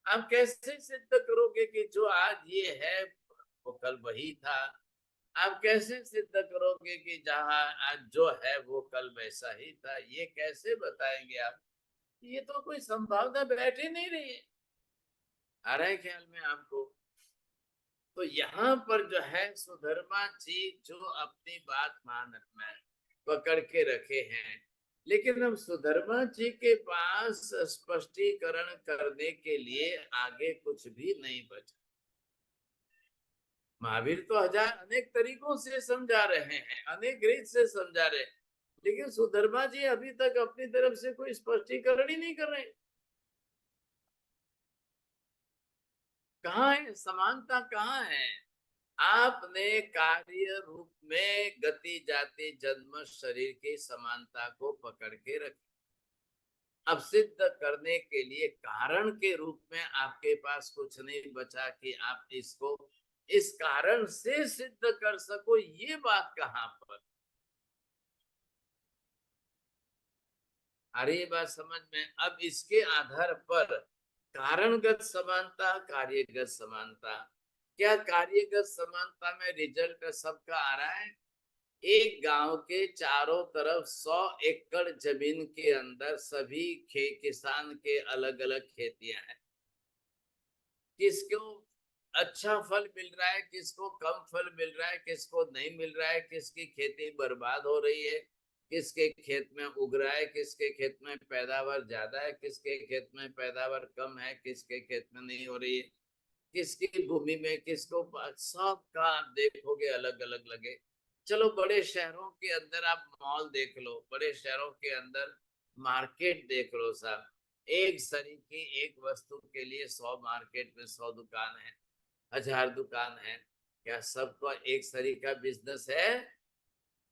आप कैसे सिद्ध करोगे कि जो आज ये है वो कल वही था। आप कैसे सिद्ध करोगे कि जहां आज जो है वो कल वैसा ही था, ये कैसे बताएंगे आप। ये तो कोई संभावना बैठ ही नहीं रही है। आ रहा है ख्याल में आपको। तो यहाँ पर जो है सुधर्मा जी जो अपनी बात मान में पकड़ के रखे हैं, लेकिन हम सुधर्मा जी के पास स्पष्टीकरण करने के लिए आगे कुछ भी नहीं बचा। महावीर तो हजार अनेक तरीकों से समझा रहे हैं, अनेक रीत से समझा रहे हैं, लेकिन सुधर्मा जी अभी तक अपनी तरफ से कोई स्पष्टीकरण ही नहीं कर रहे। कहाँ है समानता, कहाँ है। आपने कार्य रूप में गति जाति जन्म शरीर की समानता को पकड़ के रखी। अब सिद्ध करने के लिए कारण के रूप में आपके पास कुछ नहीं बचा कि आप इसको इस कारण से सिद्ध कर सको। ये बात कहां पर आ रही है बात समझ में। अब इसके आधार पर कारणगत समानता, कार्यगत समानता, क्या कार्यगत समानता में रिजल्ट सबका आ रहा है। एक गांव के चारों तरफ 100 एकड़ जमीन के अंदर सभी किसान के अलग अलग खेतियां हैं। किसको अच्छा फल मिल रहा है, किसको कम फल मिल रहा है, किसको नहीं मिल रहा है, किसकी खेती बर्बाद हो रही है, किसके खेत में उग रहा है, किसके खेत में पैदावार ज्यादा है, किसके खेत में पैदावार कम है, किसके खेत में नहीं हो रही है, किसकी भूमि में किसको, सब का आप देखोगे अलग अलग लगे। चलो बड़े शहरों के अंदर आप मॉल देख लो, बड़े शहरों के अंदर मार्केट देख लो साहब। एक सरीकी एक वस्तु के लिए 100 मार्केट में 100 दुकान है, 1000 दुकान है। क्या सबका एक सरीका बिजनेस है,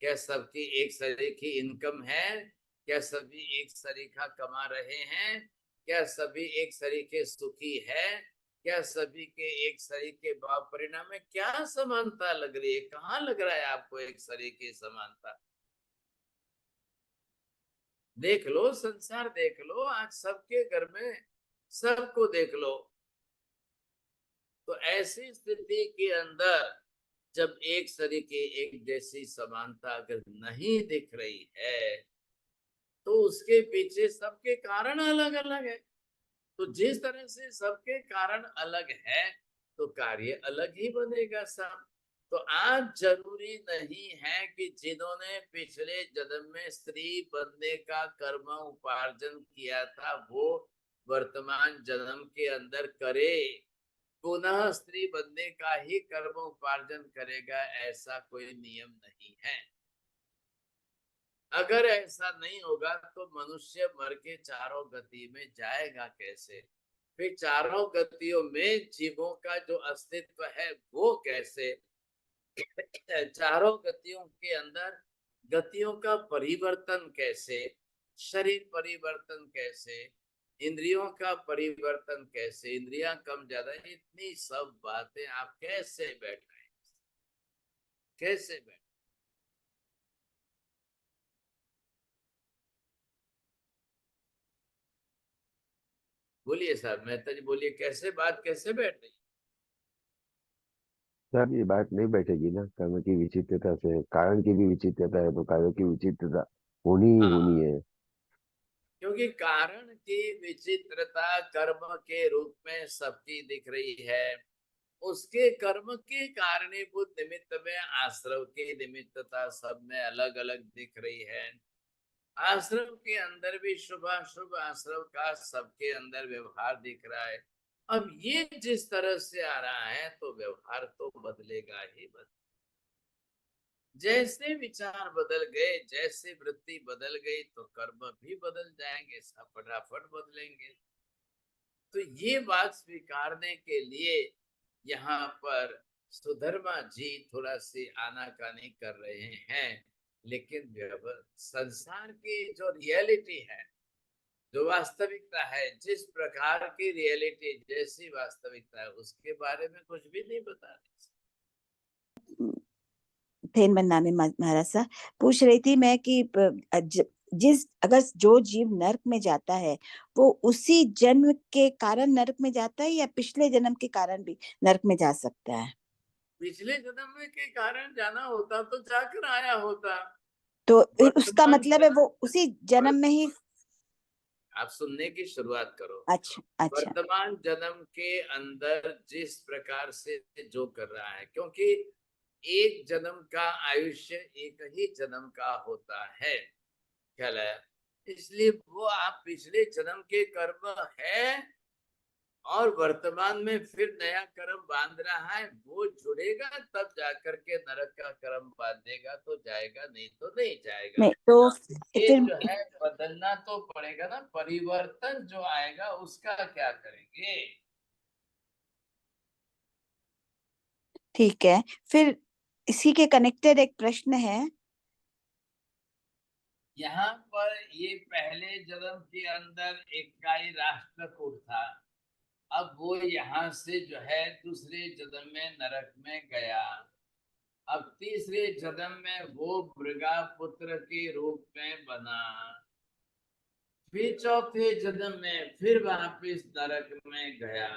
क्या सबकी एक सरीकी इनकम है, क्या सभी एक सरीका कमा रहे हैं, क्या सभी एक सरीके सुखी है, क्या सभी के एक सरीके भाव परिणाम में क्या समानता लग रही है। कहाँ लग रहा है आपको एक सरीके समानता। देख लो संसार, देख लो आज सबके घर में सबको देख लो। तो ऐसी स्थिति के अंदर जब एक सरीके एक जैसी समानता अगर नहीं दिख रही है तो उसके पीछे सबके कारण अलग अलग है। तो जिस तरह से सबके कारण अलग है तो कार्य अलग ही बनेगा सब। तो आज जरूरी नहीं है कि जिन्होंने पिछले जन्म में स्त्री बनने का कर्म उपार्जन किया था वो वर्तमान जन्म के अंदर करे। पुनः स्त्री बनने का ही कर्म उपार्जन करेगा, ऐसा कोई नियम नहीं है। अगर ऐसा नहीं होगा तो मनुष्य मर के चारों गति में जाएगा कैसे? फिर चारों गतियों में जीवों का जो अस्तित्व है वो कैसे? चारों गतियों के अंदर गतियों का परिवर्तन कैसे? शरीर परिवर्तन कैसे? इंद्रियों का परिवर्तन कैसे? इंद्रियां कम ज्यादा, इतनी सब बातें आप कैसे बैठ रहे? कैसे बैठ? बोलिए साहब, मेहता जी बोलिए, कैसे बात कैसे बैठ रही? सर ये बात नहीं बैठेगी ना, कर्म की विचित्रता से। कारण की भी विचित्रता है तो कार्य की विचित्रता होनी ही होनी है। क्योंकि कारण की विचित्रता कर्म के रूप में सबकी दिख रही है। उसके कर्म के कारणीभूत निमित्त में आश्रव की निमित्तता सब में अलग अलग दिख रही है। आश्रम के अंदर भी शुभाशुभ आश्रव का सबके अंदर व्यवहार दिख रहा है। अब ये जिस तरह से आ रहा है तो व्यवहार तो बदलेगा ही बदलेगा। जैसे विचार बदल गए, जैसे वृत्ति बदल गई तो कर्म भी बदल जाएंगे, सब फटाफट बदलेंगे। तो ये बात स्वीकारने के लिए यहाँ पर सुधर्मा जी थोड़ा सी आनाकानी कर रहे हैं, लेकिन संसार की जो रियलिटी है, जो वास्तविकता है, जिस प्रकार की रियलिटी जैसी वास्तविकता है, उसके बारे में कुछ भी नहीं बता रहे। फेन बननामे महाराज साहब पूछ रही थी मैं कि अगर जो जीव नरक में जाता है वो उसी जन्म के कारण नरक में जाता है या पिछले जन्म के कारण भी नरक में जा सकता है? पिछले जन्म में के कारण जाना होता तो जाकर आया होता। तो उसका मतलब है वो उसी जन्म में ही। आप सुनने की शुरुआत करो। अच्छा अच्छा। वर्तमान जन्म के अंदर जिस प्रकार से जो कर रहा है, क्योंकि एक जन्म का आयुष्य एक ही जन्म का होता है, ख्याल है? इसलिए वो आप पिछले जन्म के कर्म है और वर्तमान में फिर नया कर्म बांध रहा है, वो जुड़ेगा तब जाकर के नरक का कर्म बांधेगा तो जाएगा, नहीं तो नहीं जाएगा। नहीं तो ये फिर जो है बदलना तो पड़ेगा ना, परिवर्तन जो आएगा उसका क्या करेंगे? ठीक है। फिर इसी के कनेक्टेड एक प्रश्न है यहाँ पर। ये पहले जन्म के अंदर इकाई राष्ट्रकूट था, अब वो यहाँ से जो है दूसरे जन्म में नरक में गया। अब तीसरे जन्म में वो मृगा पुत्र के रूप में बना, फिर चौथे जन्म में फिर वापिस नरक में गया,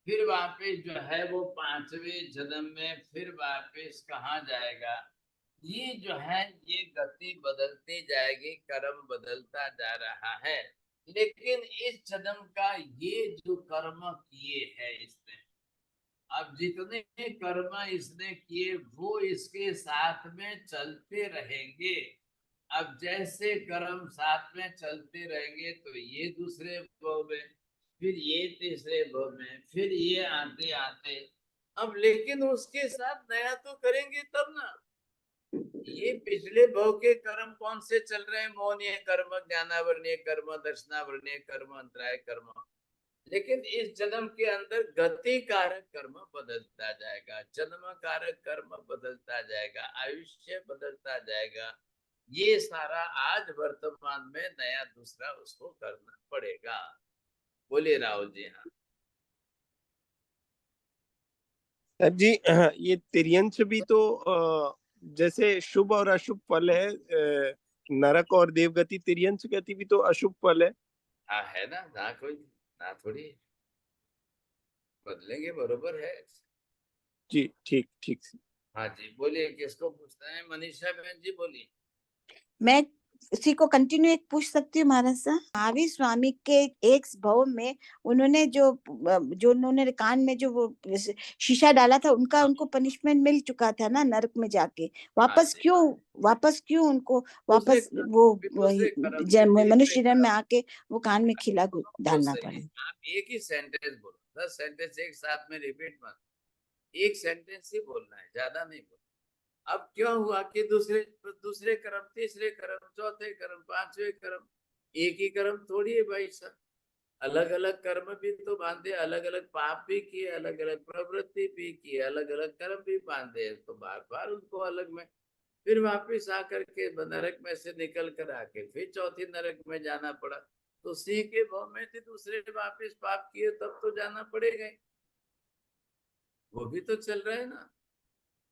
फिर वापिस जो है वो पांचवें जन्म में फिर वापिस कहाँ जाएगा? ये जो है ये गति बदलती जाएगी, कर्म बदलता जा रहा है। लेकिन इस जन्म का ये जो कर्म किए है इसने, अब जितने कर्म इसने किए वो इसके साथ में चलते रहेंगे। अब जैसे कर्म साथ में चलते रहेंगे तो ये दूसरे भाव में, फिर ये तीसरे भाव में, फिर ये आते आते, अब लेकिन उसके साथ नया तो करेंगे तब ना। ये पिछले भव के कर्म कौन से चल रहे हैं? मौनीय कर्म, ज्ञानावरणीय कर्म, दर्शनावरणीय कर्म, अंतराय कर्म। लेकिन इस जन्म के अंदर गति कारक कर्म बदलता जाएगा, जन्म कारक कर्म बदलता जाएगा, आयुष्य बदलता जाएगा। ये सारा आज वर्तमान में नया दूसरा उसको करना पड़ेगा। बोलिए राहुल जी। हाँ सर जी, ये तिर्यंश भी तो जैसे शुभ और अशुभ फल है, नरक और देवगति, तिर्यंश गति भी तो अशुभ फल है। हाँ है ना, ना कोई ना थोड़ी बदलेंगे, बरोबर है जी। ठीक ठीक। हाँ जी बोलिए, किसको पूछना है? मनीषा बहन जी बोलिए। मैं उसी को कंटिन्यू एक पूछ सकती हूँ महाराज साहब? महावीर स्वामी के एक भव में उन्होंने जो उन्होंने कान में जो वो शीशा डाला था, उनको पनिशमेंट मिल चुका था ना नरक में जाके। वापस क्यों उनको वापस वो मनुष्य जन्म में आके वो कान में खिला डालना पड़ा? आप एक ही सेंटेंस बोलो, 10 सेंटेंस एक साथ में रिपीट मत, एक सेंटेंस ही बोलना है, ज्यादा नहीं बोलना। अब क्या हुआ कि दूसरे कर्म, तीसरे कर्म, चौथे कर्म, पांचवे कर्म, एक ही कर्म थोड़ी है भाई साहब, अलग अलग कर्म भी तो बांधे, अलग अलग पाप भी किए, अलग अलग प्रवृत्ति भी की, अलग अलग कर्म भी बांधे, तो बार बार उनको अलग में फिर वापिस आकर के नरक में से निकल कर आके फिर चौथी नरक में जाना पड़ा। तो सिंह के भाव में थे, दूसरे वापिस पाप किए तब तो जाना पड़ेगा ही। वो भी तो चल रहा है ना।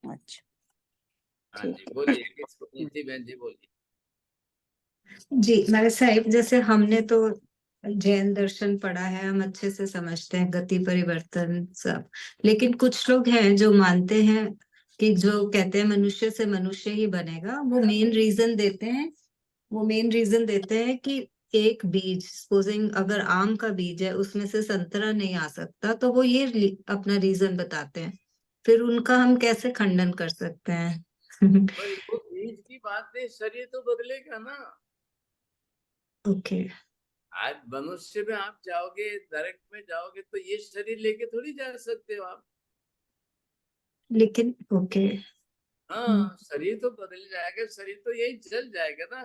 अच्छा हाँ ठीक जी है। बोलिए, किसको? नीति बहन जी बोलिए। जी मेरे साहिब, जैसे हमने तो जैन दर्शन पढ़ा है, हम अच्छे से समझते हैं गति परिवर्तन सब, लेकिन कुछ लोग हैं जो मानते हैं कि जो कहते हैं मनुष्य से मनुष्य ही बनेगा, वो मेन रीजन देते हैं कि एक बीज, सपोजिंग अगर आम का बीज है उसमें से संतरा नहीं आ सकता, तो वो ये अपना रीजन बताते हैं। फिर उनका हम कैसे खंडन कर सकते हैं? पर वो बीज की बात नहीं, शरीर तो बदलेगा ना। ओके। आज मनुष्य में आप जाओगे, नरक में जाओगे, तो ये शरीर लेके थोड़ी जा सकते हो आप। लेकिन ओके। हाँ, शरीर तो बदल जाएगा, शरीर तो यही जल जाएगा ना,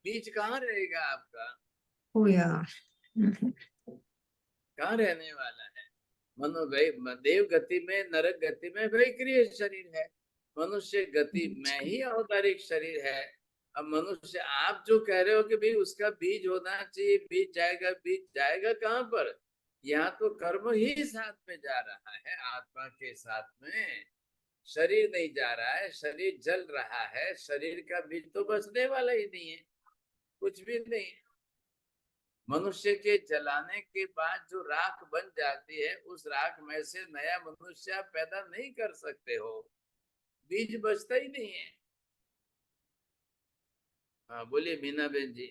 बीज कहाँ रहेगा आपका? ओ यार। कहाँ रहने वाला है? मनो भाई, देव गति में, नरक गति में भाई क्रिय शरीर है, मनुष्य गति में ही औदारिक शरीर है। अब मनुष्य, आप जो कह रहे हो कि भाई उसका बीज होना चाहिए, बीज जाएगा कहाँ पर? यहाँ तो कर्म ही साथ में जा रहा है, आत्मा के साथ में शरीर नहीं जा रहा है, शरीर जल रहा है, शरीर का बीज तो बचने वाला ही नहीं है, कुछ भी नहीं। मनुष्य के जलाने के बाद जो राख बन जाती है, उस राख में से नया मनुष्य आप पैदा नहीं कर सकते हो, बीज बचता ही नहीं है। हाँ बोलिए मीना बहन जी।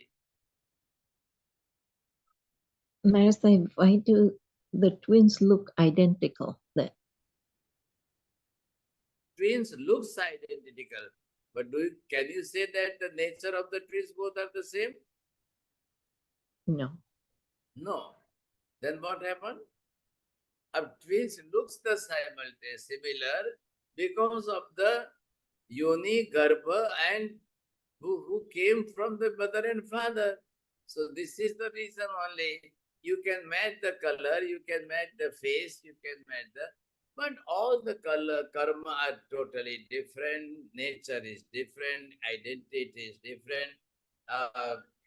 Mayor Sahib, why do the twins look identical? That Twins looks identical, but can you say that the nature of the twins both are the same? no. No. Then what happened? Twins looks the similar because of the yoni, garbha, and who came from the mother and father. So this is the reason only. You can match the color, you can match the face, you can match the, but all the color, karma are totally different, nature is different, identity is different,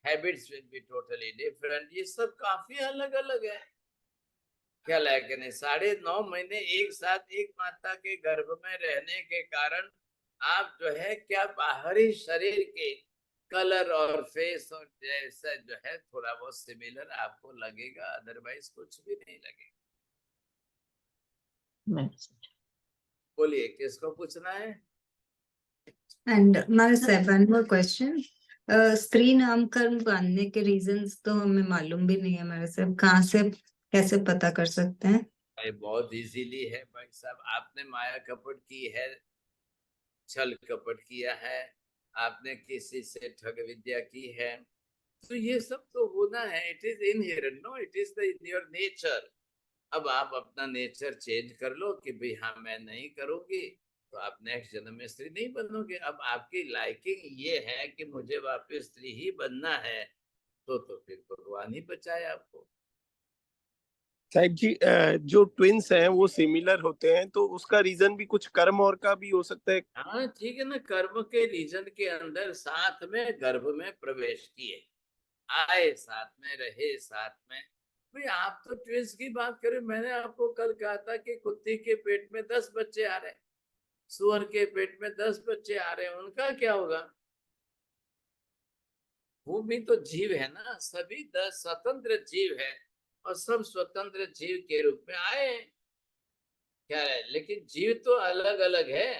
habits will be totally different. ये सब काफी अलग अलग है। क्या लायक नहीं, 9.5 महीने एक साथ एक माता के गर्भ में रहने के कारण आप जो है क्या बाहरी शरीर के कलर और फेस और जैसा जो है थोड़ा बहुत सिमिलर आपको लगेगा, अदरवाइज कुछ भी नहीं लगेगा। बोलिए किसको पूछना है? And my seven more question. स्त्री नामकरण बांधने के रीजंस तो हमें मालूम भी नहीं है हमारे साहब, कहाँ से कैसे पता कर सकते हैं? भाई बहुत इजीली है भाई साहब, आपने माया कपट की है, छल कपट किया है, आपने किसी से ठग विद्या की है, तो ये सब तो होना है, it is inherent, no, it is the your nature. अब आप अपना नेचर चेंज कर लो कि भाई हाँ मैं नहीं करूंगी, तो आप नेक्स्ट जन्म में स्त्री नहीं बनोगे। अब आपकी लाइकिंग ये है कि मुझे वापस स्त्री ही बनना है, तो फिर भगवान ही बचाए आपको। साहिब जी, जो ट्विंस हैं वो सिमिलर होते हैं, तो उसका रीजन भी कुछ कर्म और का भी हो सकता है। हाँ ठीक है ना, कर्म के रीजन के अंदर साथ में गर्भ में प्रवेश किए, आए साथ में, रहे साथ में। भाई आप तो ट्विंस की बात करें, मैंने आपको कल कहा था कि कुत्ती के पेट में 10 बच्चे आ रहे हैं, सुअर के पेट में 10 बच्चे आ रहे हैं, उनका क्या होगा? वो भी तो जीव है ना, सभी 10 स्वतंत्र जीव है और सब स्वतंत्र जीव के रूप में आए हैं। क्या है, लेकिन जीव तो अलग अलग है,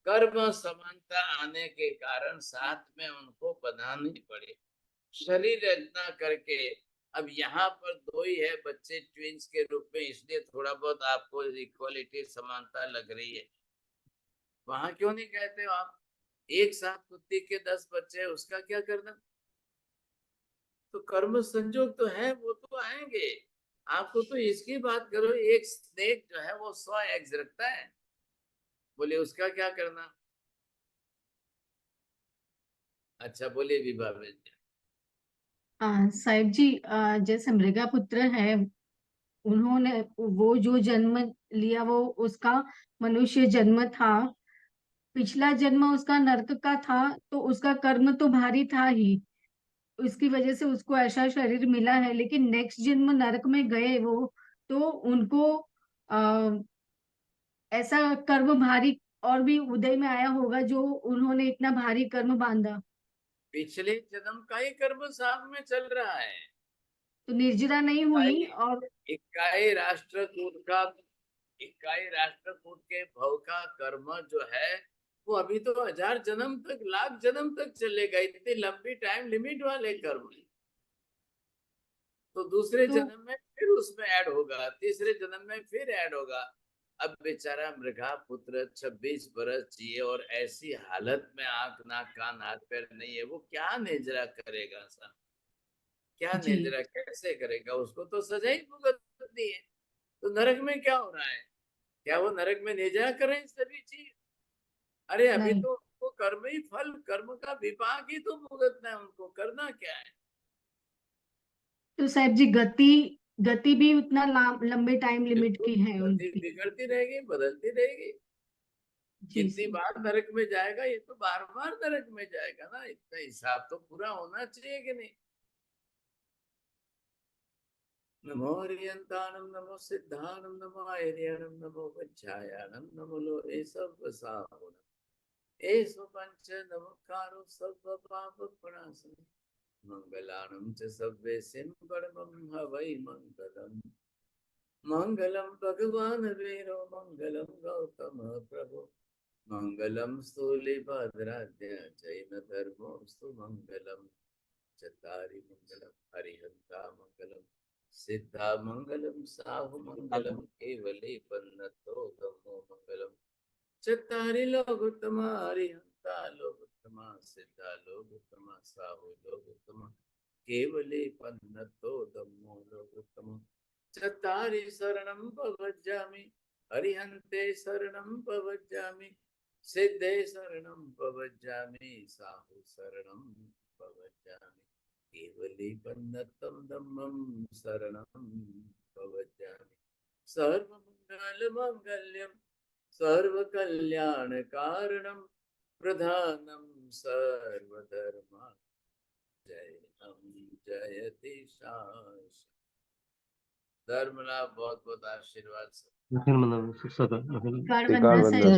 कर्म समानता आने के कारण साथ में उनको बनानी पड़े, शरीर रचना करके। अब यहाँ पर 2 ही है बच्चे ट्विंस के रूप में, इसलिए थोड़ा बहुत आपको इक्वालिटी समानता लग रही है। वहां क्यों नहीं कहते हो आप एक साथ कुत्ती के 10 बच्चे, उसका क्या करना? तो कर्म संजोग तो है, वो तो आएंगे। आपको तो इसकी बात करो, एक स्नेक जो है वो 100 एग्स रखता है, बोले उसका क्या करना। अच्छा बोलिए विभा बहन जी। साहिब जी, जैसे मृगापुत्र है, उन्होंने वो जो जन्म लिया वो उसका मनुष्य जन्म था। पिछला जन्म उसका नरक का था, तो उसका कर्म तो भारी था ही, उसकी वजह से उसको ऐसा शरीर मिला है। लेकिन नेक्स्ट जन्म नरक में गए वो, तो उनको आ, ऐसा कर्म भारी और भी उदय में आया होगा, जो उन्होंने इतना भारी कर्म बांधा, पिछले जन्म का ही कर्म साथ में चल रहा है। तो निर्जरा नहीं हुई। और इक्काई राष्ट्रकूट का, इक्काई राष्ट्रकूट के भव का कर्म जो है वो अभी तो 1000 जन्म तक, लाख जन्म तक चलेगा, इतनी लंबी टाइम लिमिट वाले कर्म। तो दूसरे जन्म में फिर उसमें ऐड होगा, तीसरे जन्म में फिर ऐड होगा। अब बेचारा मृगा पुत्र 26 बरस जिए और ऐसी हालत में आंख नाक कान हाथ पैर नहीं है, वो क्या नेजरा करेगा सर, क्या नेजरा कैसे करेगा? उसको तो सजा ही भुगतनी है। तो नरक में क्या हो रहा है? क्या वो नरक में नेजरा करें सभी चीज? अरे अभी तो उनको कर्म ही फल, कर्म का विपाक ही तो भुगतना है, उनको करना क्या है? तो साहब जी, गति भी उतना लंबे टाइम लिमिट की है उनकी। बिगड़ती रहेगी, बदलती रहेगी। कितनी बार नरक में जाएगा? ये तो बार बार नरक में जाएगा ना, इतना हिसाब तो पूरा होना चाहिए कि नहीं। नमो हरियंताणं नमो सिद्धाणं नमो आयर्याणं नमो वज्रायाणं नमो लोरे सर्वसाहुणम् एषु पंच नमकारो सर्व पाप प्रणाशनम् मंगलानं च सर्वेसिं परमं हवै मंगलम्। मंगलम भगवान वीरो मंगलम गौतम प्रभु मंगलम स्थूलिभद्राद्य जैन धर्मोस्तु मंगलम। चत्तारि मंगलम हरिहंता मंगलम सिद्धा मंगलम साहु मंगलम केवले पन्नतो धम्मो मंगलम। चत्तारि लोकोत्तमा हरिहंता लोकोत्तमा सिद्धा लोकोत्तमा साहु लोकोत्तमा केवले पन्नतो धम्मो लोकोत्तमा। चत्तारि शरणं प्रवज्जामि हरिहन्ते शरणं प्रवज्जामि सिद्धे शरणं प्रवज्जामि साहु शरणं प्रवज्जामि केवले पन्नतं धम्मं शरणं प्रवज्जामि। सर्वमङ्गलमाङ्गल्यं सर्वकल्याणकारणं प्रधानं सर्वधर्मा जयति शाश्वतम्। धर्मला बहुत बहुत आशीर्वाद। सदा गण वंदना साहिब।